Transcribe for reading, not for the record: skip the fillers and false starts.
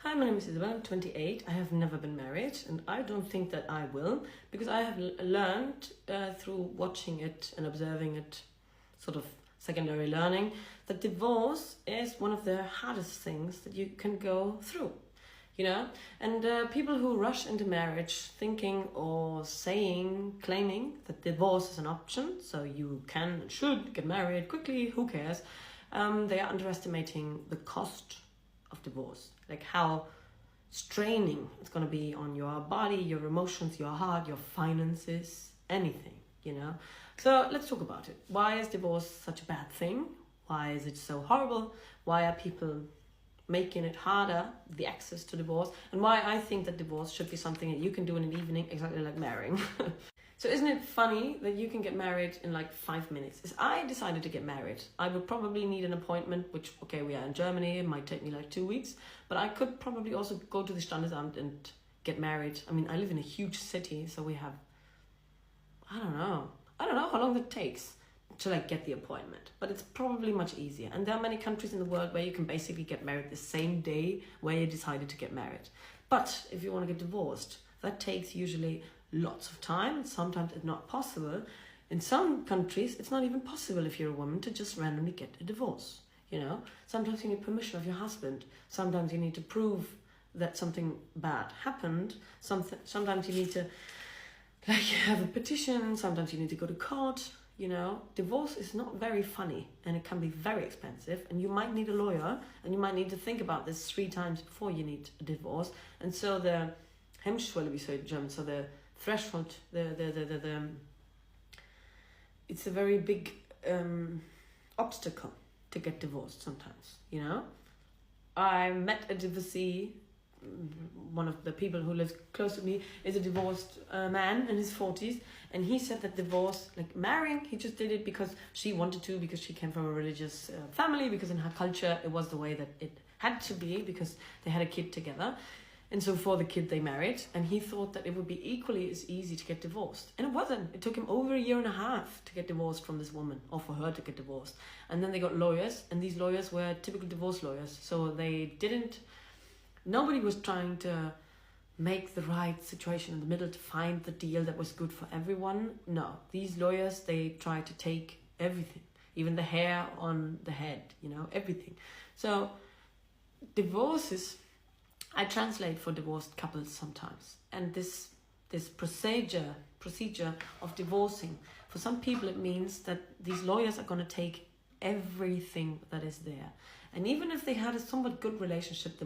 Hi, my name is Isabel. I'm 28. I have never been married, and I don't think that I will, because I have learned through watching it and observing it, sort of secondary learning, that divorce is one of the hardest things that you can go through. And people who rush into marriage thinking or saying, claiming that divorce is an option, so you can and should get married quickly, who cares, they are underestimating the cost of divorce, like how straining it's going to be on your body, your emotions, your heart, your finances, anything. So let's talk about it. Why is divorce such a bad thing? Why is it so horrible? Why are people making it harder, the access to divorce, and why I think that divorce should be something that you can do in an evening, exactly like marrying. So isn't it funny that you can get married in like 5 minutes? If I decided to get married, I would probably need an appointment, which, okay, we are in Germany, it might take me like 2 weeks, but I could probably also go to the Standesamt and get married. I mean, I live in a huge city, so we have, I don't know how long it takes to like get the appointment, but it's probably much easier. And there are many countries in the world where you can basically get married the same day where you decided to get married. But if you want to get divorced, that takes usually lots of time, and sometimes it's not possible. In some countries, it's not even possible if you're a woman to just randomly get a divorce. Sometimes you need permission of your husband. Sometimes you need to prove that something bad happened. Sometimes you need to have a petition. Sometimes you need to go to court. Divorce is not very funny, and it can be very expensive, and you might need a lawyer, and you might need to think about this 3 times before you need a divorce. And so the Hemmschwelle, we say in German, so the threshold, it's a very big obstacle to get divorced sometimes. I met a divorcee. One of the people who lives close to me is a divorced man in his 40s, and he said that divorce, like marrying, he just did it because she wanted to, because she came from a religious family, because in her culture it was the way that it had to be, because they had a kid together, and so for the kid they married, and he thought that it would be equally as easy to get divorced, and it wasn't. It took him over 1.5 years to get divorced from this woman, or for her to get divorced. And then they got lawyers, and these lawyers were typical divorce lawyers, so nobody was trying to make the right situation in the middle to find the deal that was good for everyone. No, these lawyers, they tried to take everything, even the hair on the head, everything. So divorces, I translate for divorced couples sometimes. And this procedure of divorcing, for some people it means that these lawyers are going to take everything that is there. And even if they had a somewhat good relationship, the